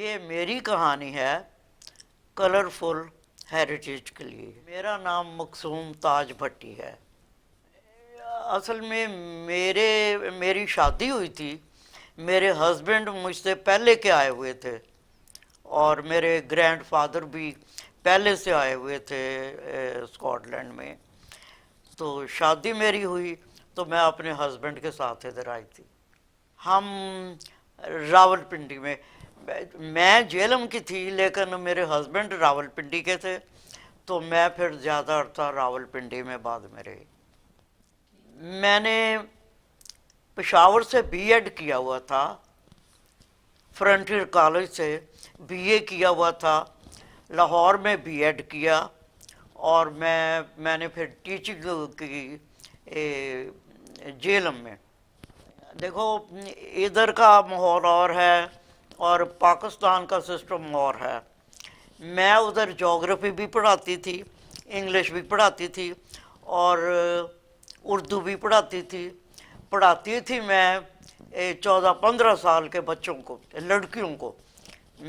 یہ میری کہانی ہے کلرفل ہیریٹیج کے لیے۔ میرا نام مقصوم تاج بھٹی ہے۔ اصل میں میری شادی ہوئی تھی، میرے ہسبینڈ مجھ سے پہلے کے آئے ہوئے تھے اور میرے گرینڈ فادر بھی پہلے سے آئے ہوئے تھے اسکاٹ لینڈ میں۔ تو شادی میری ہوئی تو میں اپنے ہسبینڈ کے ساتھ ادھر آئی تھی۔ ہم راول پنڈی میں جیلم کی تھی لیکن میرے ہسبینڈ راول پنڈی کے تھے، تو میں پھر زیادہ عرصہ راول پنڈی میں بعد میں رہی۔ میں نے پشاور سے بی ایڈ کیا ہوا تھا، فرنٹیئر کالج سے بی اے کیا ہوا تھا، لاہور میں بی ایڈ کیا، اور میں نے پھر ٹیچنگ کی جیلم میں۔ دیکھو ادھر کا ماحول اور ہے اور پاکستان کا سسٹم اور ہے۔ میں ادھر جغرافی بھی پڑھاتی تھی، انگلش بھی پڑھاتی تھی اور اردو بھی پڑھاتی تھی میں 14-15 سال کے بچوں کو، لڑکیوں کو۔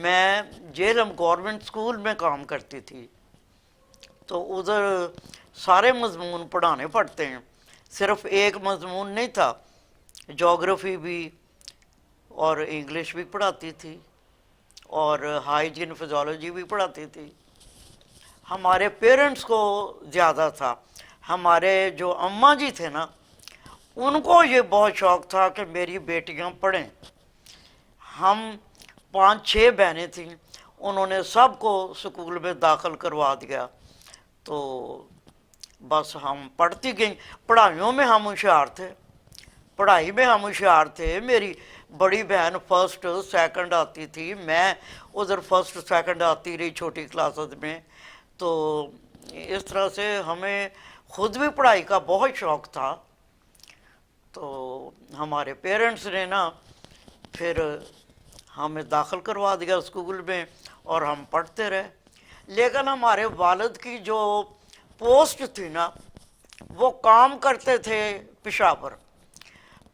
میں جیلم گورنمنٹ اسکول میں کام کرتی تھی، تو ادھر سارے مضمون پڑھانے پڑتے ہیں، صرف ایک مضمون نہیں تھا، جغرافی بھی اور انگلش بھی پڑھاتی تھی اور ہائیجین فزیولوجی بھی پڑھاتی تھی۔ ہمارے پیرنٹس کو زیادہ تھا، ہمارے جو اماں جی تھے نا، ان کو یہ بہت شوق تھا کہ میری بیٹیاں پڑھیں۔ ہم 5-6 بہنیں تھیں، انہوں نے سب کو سکول میں داخل کروا دیا، تو بس ہم پڑھتی گئیں۔ پڑھائیوں میں ہم ہوشیار تھے۔ میری بڑی بہن فرسٹ سیکنڈ آتی تھی، میں ادھر فرسٹ سیکنڈ آتی رہی چھوٹی کلاسز میں۔ تو اس طرح سے ہمیں خود بھی پڑھائی کا بہت شوق تھا، تو ہمارے پیرنٹس نے نا پھر ہمیں داخل کروا دیا اسکول میں اور ہم پڑھتے رہے۔ لیکن ہمارے والد کی جو پوسٹ تھی نا، وہ کام کرتے تھے پشاور،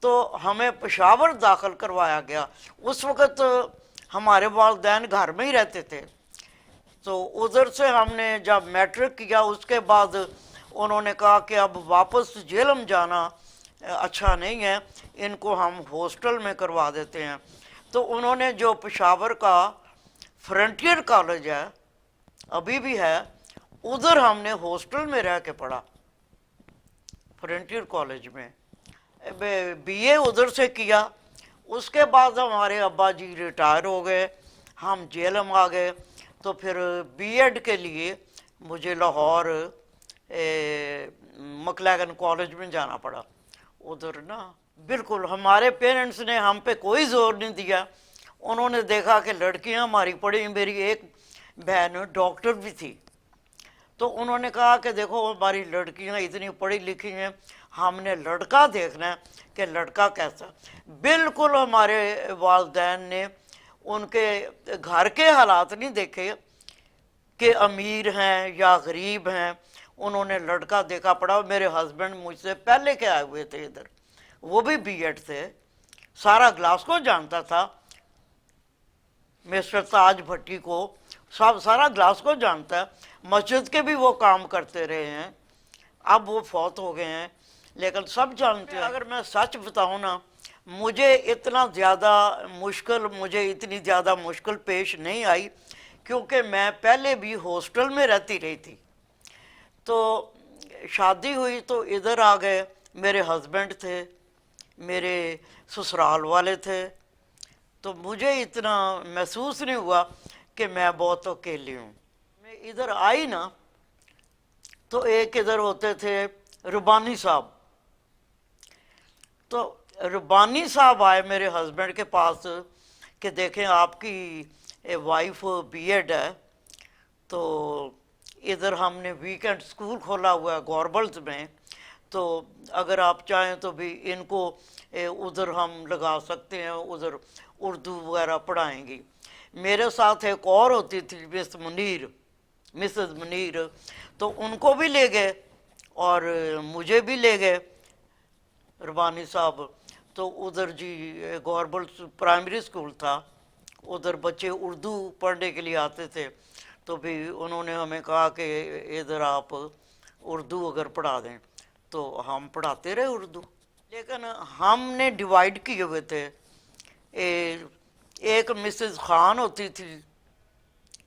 تو ہمیں پشاور داخل کروایا گیا۔ اس وقت ہمارے والدین گھر میں ہی رہتے تھے، تو ادھر سے ہم نے جب میٹرک کیا اس کے بعد انہوں نے کہا کہ اب واپس جیلم جانا اچھا نہیں ہے، ان کو ہم ہاسٹل میں کروا دیتے ہیں۔ تو انہوں نے جو پشاور کا فرنٹیئر کالج ہے، ابھی بھی ہے، ادھر ہم نے ہاسٹل میں رہ کے پڑھا، فرنٹیئر کالج میں بی اے ادھر سے کیا۔ اس کے بعد ہمارے ابا جی ریٹائر ہو گئے، ہم جیلم آ گئے، تو پھر بی ایڈ کے لیے مجھے لاہور مکلیگن کالج میں جانا پڑا۔ ادھر نا بالکل ہمارے پیرنٹس نے ہم پہ کوئی زور نہیں دیا، انہوں نے دیکھا کہ لڑکیاں ہماری پڑھی، میری ایک بہن ڈاکٹر بھی تھی، تو انہوں نے کہا کہ دیکھو ہماری لڑکیاں اتنی پڑھی لکھی ہیں، ہم نے لڑکا دیکھنا ہے کہ لڑکا کیسا۔ بالکل ہمارے والدین نے ان کے گھر کے حالات نہیں دیکھے کہ امیر ہیں یا غریب ہیں، انہوں نے لڑکا دیکھا پڑا۔ میرے ہسبینڈ مجھ سے پہلے کے آئے ہوئے تھے ادھر، وہ بھی بی ایڈ تھے، سارا گلاسکو جانتا تھا، مسٹر تاج بھٹی کو سارا گلاسکو جانتا ہے، مسجد کے بھی وہ کام کرتے رہے ہیں، اب وہ فوت ہو گئے ہیں، لیکن سب جانتے ہیں۔ اگر میں سچ بتاؤں نا، مجھے اتنی زیادہ مشکل پیش نہیں آئی، کیونکہ میں پہلے بھی ہاسٹل میں رہتی رہی تھی۔ تو شادی ہوئی تو ادھر آ گئے، میرے ہسبینڈ تھے، میرے سسرال والے تھے، تو مجھے اتنا محسوس نہیں ہوا کہ میں بہت اکیلی ہوں۔ میں ادھر آئی نا تو ایک ادھر ہوتے تھے ربانی صاحب، تو ربانی صاحب آئے میرے ہسبینڈ کے پاس کہ دیکھیں آپ کی وائف بی ایڈ ہے، تو ادھر ہم نے ویکینڈ اسکول کھولا ہوا ہے گوربلز میں، تو اگر آپ چاہیں تو بھی ان کو ادھر ہم لگا سکتے ہیں، ادھر اردو وغیرہ پڑھائیں گی۔ میرے ساتھ ایک اور ہوتی تھی مسز منیر، تو ان کو بھی لے گئے اور مجھے بھی لے گئے ربانی صاحب۔ تو ادھر جی گورنمنٹ پرائمری اسکول تھا، ادھر بچے اردو پڑھنے کے لیے آتے تھے، تو بھی انہوں نے ہمیں کہا کہ ادھر آپ اردو اگر پڑھا دیں، تو ہم پڑھاتے رہے اردو۔ لیکن ہم نے ڈیوائڈ کیے ہوئے تھے، ایک مسز خان ہوتی تھی،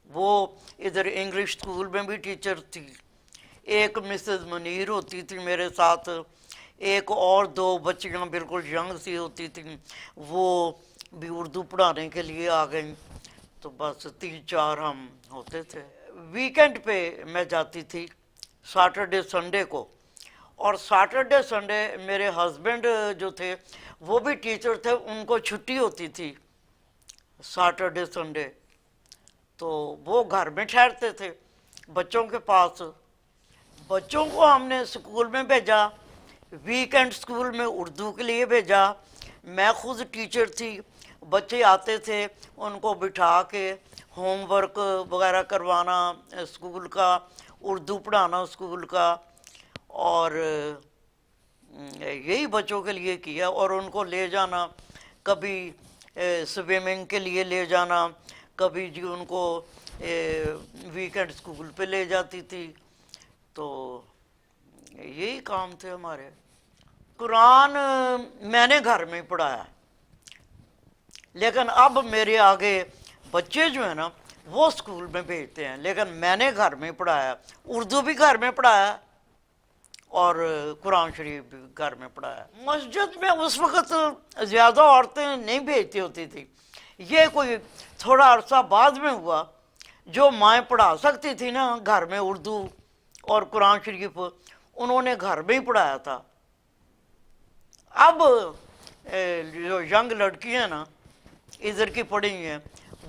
وہ ادھر انگلش اسکول میں بھی ٹیچر تھی، ایک مسز منیر ہوتی تھی میرے ساتھ، ایک اور دو بچیاں بالکل ینگ سی ہوتی تھیں، وہ بھی اردو پڑھانے کے لیے آ گئیں، تو بس 3-4 ہم ہوتے تھے۔ ویکینڈ پہ میں جاتی تھی سیٹرڈے سنڈے کو، اور سیٹرڈے سنڈے میرے ہسبینڈ جو تھے وہ بھی ٹیچر تھے، ان کو چھٹی ہوتی تھی سیٹرڈے سنڈے، تو وہ گھر میں ٹھہرتے تھے بچوں کے پاس۔ بچوں کو ہم نے اسکول میں بھیجا، ویکینڈ اسکول میں اردو کے لیے بھیجا، میں خود ٹیچر تھی، بچے آتے تھے ان کو بٹھا کے ہوم ورک وغیرہ کروانا اسکول کا، اردو پڑھانا اسکول کا، اور یہی بچوں کے لیے کیا، اور ان کو لے جانا، کبھی سوئمنگ کے لیے لے جانا، کبھی جی ان کو ویکینڈ اسکول پہ لے جاتی تھی، تو یہی کام تھے ہمارے۔ قرآن میں نے گھر میں پڑھایا، لیکن اب میرے آگے بچے جو ہیں نا وہ اسکول میں بھیجتے ہیں، لیکن میں نے گھر میں پڑھایا، اردو بھی گھر میں پڑھایا اور قرآن شریف بھی گھر میں پڑھایا۔ مسجد میں اس وقت زیادہ عورتیں نہیں بھیجتی ہوتی تھی، یہ کوئی تھوڑا عرصہ بعد میں ہوا، جو مائیں پڑھا سکتی تھی نا گھر میں اردو اور قرآن شریف، انہوں نے گھر میں ہی پڑھایا تھا۔ اب جو ینگ لڑکیاں نا ادھر کی پڑھی ہیں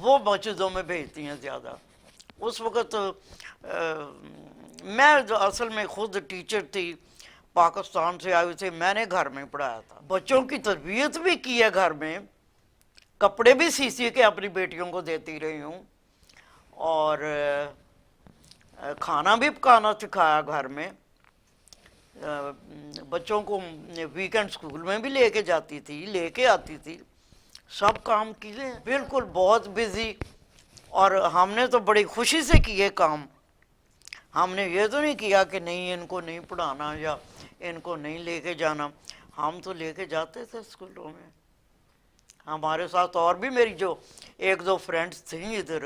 وہ مسجدوں میں بھیجتی ہیں زیادہ۔ اس وقت میں جو اصل میں خود ٹیچر تھی، پاکستان سے آئی تھی، میں نے گھر میں پڑھایا تھا، بچوں کی تربیت بھی کی ہے گھر میں، کپڑے بھی سی کے اپنی بیٹیوں کو دیتی رہی ہوں، اور کھانا بھی پکانا سکھایا گھر میں، بچوں کو ویکینڈ اسکول میں بھی لے کے جاتی تھی، لے کے آتی تھی، سب کام کیے بالکل بہت بزی، اور ہم نے تو بڑی خوشی سے کیے کام، ہم نے یہ تو نہیں کیا کہ نہیں ان کو نہیں پڑھانا یا ان کو نہیں لے کے جانا، ہم تو لے کے جاتے تھے اسکولوں میں۔ ہمارے ساتھ اور بھی میری جو 1-2 فرینڈس تھیں ادھر،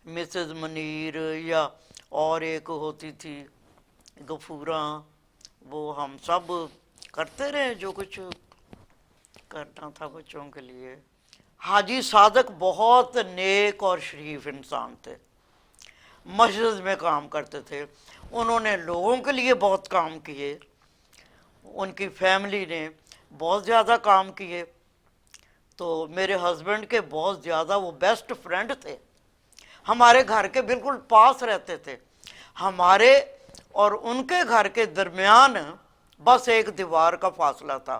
مسز منیر یا اور ایک ہوتی تھی غفورہ، وہ ہم سب کرتے رہے جو کچھ کرنا تھا بچوں کے لیے۔ حاجی صادق بہت نیک اور شریف انسان تھے، مسجد میں کام کرتے تھے، انہوں نے لوگوں کے لیے بہت کام کیے، ان کی فیملی نے بہت زیادہ کام کیے، تو میرے ہسبینڈ کے بہت زیادہ وہ بیسٹ فرینڈ تھے، ہمارے گھر کے بالکل پاس رہتے تھے، ہمارے اور ان کے گھر کے درمیان بس ایک دیوار کا فاصلہ تھا،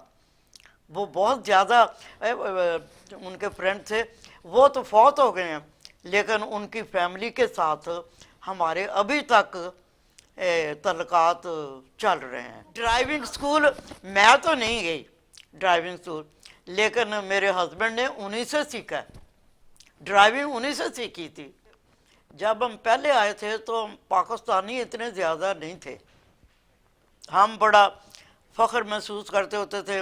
وہ بہت زیادہ ان کے فرینڈ تھے، وہ تو فوت ہو گئے ہیں، لیکن ان کی فیملی کے ساتھ ہمارے ابھی تک تعلقات چل رہے ہیں۔ ڈرائیونگ اسکول میں تو نہیں گئی ڈرائیونگ اسکول، لیکن میرے ہسبینڈ نے انہیں سے سیکھا، ڈرائیونگ انہیں سے سیکھی تھی۔ جب ہم پہلے آئے تھے تو پاکستانی اتنے زیادہ نہیں تھے، ہم بڑا فخر محسوس کرتے ہوتے تھے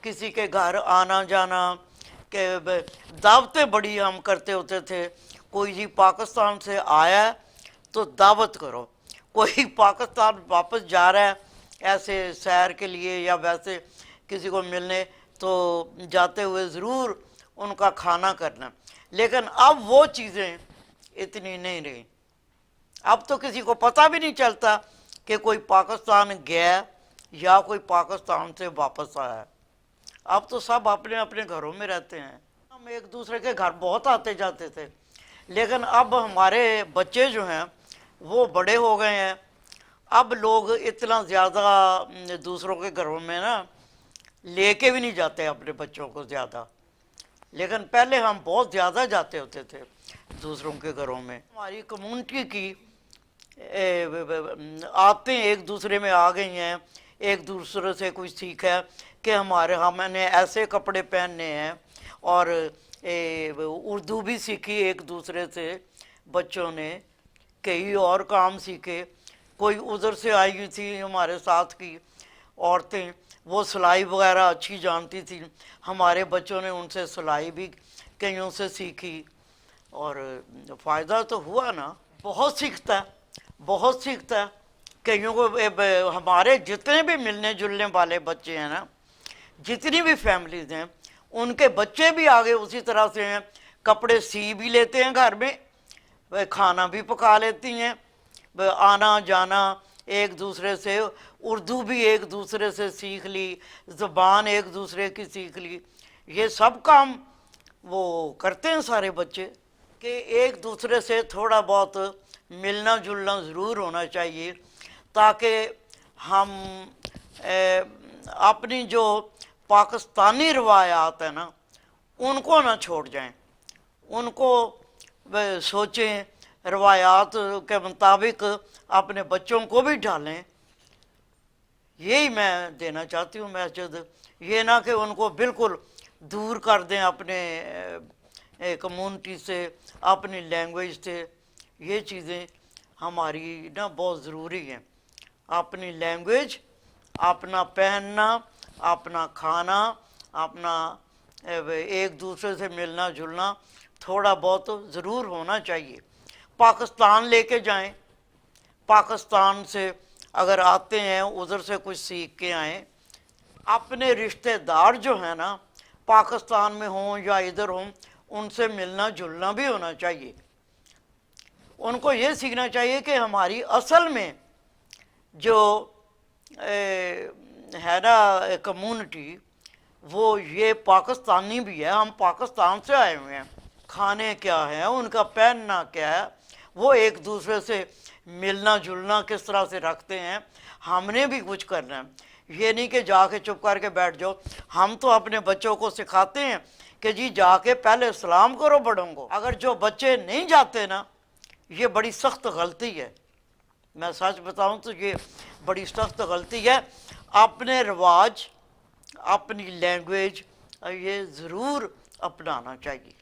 کسی کے گھر آنا جانا، کہ دعوتیں بڑی ہم کرتے ہوتے تھے، کوئی جی پاکستان سے آیا تو دعوت کرو، کوئی پاکستان واپس جا رہا ہے ایسے سیر کے لیے یا ویسے کسی کو ملنے، تو جاتے ہوئے ضرور ان کا کھانا کرنا، لیکن اب وہ چیزیں اتنی نہیں رہی، اب تو کسی کو پتہ بھی نہیں چلتا کہ کوئی پاکستان گیا یا کوئی پاکستان سے واپس آیا، اب تو سب اپنے اپنے گھروں میں رہتے ہیں۔ ہم ایک دوسرے کے گھر بہت آتے جاتے تھے، لیکن اب ہمارے بچے جو ہیں وہ بڑے ہو گئے ہیں، اب لوگ اتنا زیادہ دوسروں کے گھروں میں نا لے کے بھی نہیں جاتے اپنے بچوں کو زیادہ، لیکن پہلے ہم بہت زیادہ جاتے ہوتے تھے دوسروں کے گھروں میں۔ ہماری کمیونٹی کی عادتیں ایک دوسرے میں آ گئی ہیں، ایک دوسرے سے کوئی سیکھا ہے کہ ہم نے ایسے کپڑے پہننے ہیں اور اردو بھی سیکھی ایک دوسرے سے بچوں نے، کئی اور کام سیکھے. کوئی ادھر سے آئی ہوئی تھی ہمارے ساتھ کی عورتیں، وہ سلائی وغیرہ اچھی جانتی تھیں، ہمارے بچوں نے ان سے سلائی بھی کئیوں سے سیکھی، اور فائدہ تو ہوا نا. بہت سیکھتا ہے، بہت سیکھتا ہے. کئیوں کو ہمارے جتنے بھی ملنے جلنے والے بچے ہیں نا، جتنی بھی فیملیز ہیں، ان کے بچے بھی آگے اسی طرح سے ہیں. کپڑے سی بھی لیتے ہیں گھر میں، کھانا بھی پکا لیتی ہیں، آنا جانا ایک دوسرے سے، اردو بھی ایک دوسرے سے سیکھ لی، زبان ایک دوسرے کی سیکھ لی. یہ سب کام وہ کرتے ہیں سارے بچے. کہ ایک دوسرے سے تھوڑا بہت ملنا جلنا ضرور ہونا چاہیے، تاکہ ہم اپنی جو پاکستانی روایات ہیں نا ان کو نہ چھوڑ جائیں، ان کو سوچیں، روایات کے مطابق اپنے بچوں کو بھی ڈالیں. یہی میں دینا چاہتی ہوں میسج. یہ نہ کہ ان کو بالکل دور کر دیں اپنے کمیونٹی سے، اپنی لینگویج سے. یہ چیزیں ہماری نا بہت ضروری ہیں. اپنی لینگویج، اپنا پہننا، اپنا کھانا، اپنا ایک دوسرے سے ملنا جلنا تھوڑا بہت ضرور ہونا چاہیے. پاکستان لے کے جائیں، پاکستان سے اگر آتے ہیں ادھر سے کچھ سیکھ کے آئیں. اپنے رشتہ دار جو ہیں نا پاکستان میں ہوں یا ادھر ہوں، ان سے ملنا جلنا بھی ہونا چاہیے. ان کو یہ سیکھنا چاہیے کہ ہماری اصل میں جو ہے نا کمیونٹی، وہ یہ پاکستانی بھی ہے، ہم پاکستان سے آئے ہوئے ہیں. کھانے کیا ہے، ان کا پہننا کیا ہے، وہ ایک دوسرے سے ملنا جلنا کس طرح سے رکھتے ہیں، ہم نے بھی کچھ کرنا ہے. یہ نہیں کہ جا کے چپ کر کے بیٹھ جاؤ. ہم تو اپنے بچوں کو سکھاتے ہیں کہ جی جا کے پہلے سلام کرو بڑوں کو. اگر جو بچے نہیں جاتے نا، یہ بڑی سخت غلطی ہے. میں سچ بتاؤں تو یہ بڑی سخت غلطی ہے. اپنے رواج، اپنی لینگویج یہ ضرور اپنانا چاہیے.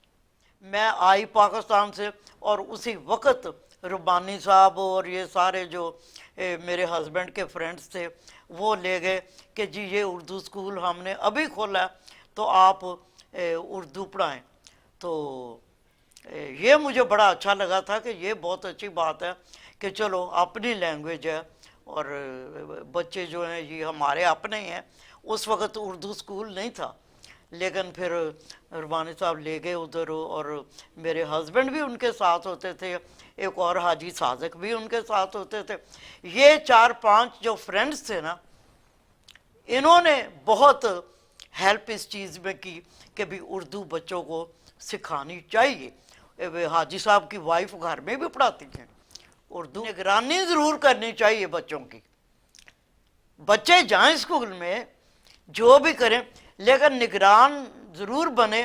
میں آئی پاکستان سے اور اسی وقت ربانی صاحب اور یہ سارے جو میرے ہسبینڈ کے فرینڈس تھے وہ لے گئے کہ جی یہ اردو اسکول ہم نے ابھی کھولا ہے تو آپ اردو پڑھائیں. تو یہ مجھے بڑا اچھا لگا تھا کہ یہ بہت اچھی بات ہے کہ چلو اپنی لینگویج ہے، اور بچے جو ہیں یہ ہمارے اپنے ہیں. اس وقت اردو اسکول نہیں تھا، لیکن پھر ربانی صاحب لے گئے ادھر، اور میرے ہسبینڈ بھی ان کے ساتھ ہوتے تھے، ایک اور حاجی صادق بھی ان کے ساتھ ہوتے تھے. یہ 4-5 جو فرینڈس تھے نا، انہوں نے بہت ہیلپ اس چیز میں کی کہ بھی اردو بچوں کو سکھانی چاہیے. حاجی صاحب کی وائف گھر میں بھی پڑھاتی ہیں اردو. نگرانی ضرور کرنی چاہیے بچوں کی. بچے جائیں اسکول میں جو بھی کریں، لیکن نگران ضرور بنے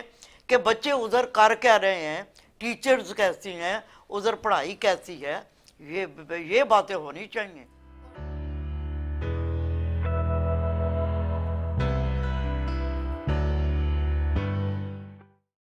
کہ بچے ادھر کر کیا رہے ہیں، ٹیچرز کیسی ہیں، ادھر پڑھائی کیسی ہے. یہ باتیں ہونی چاہیے.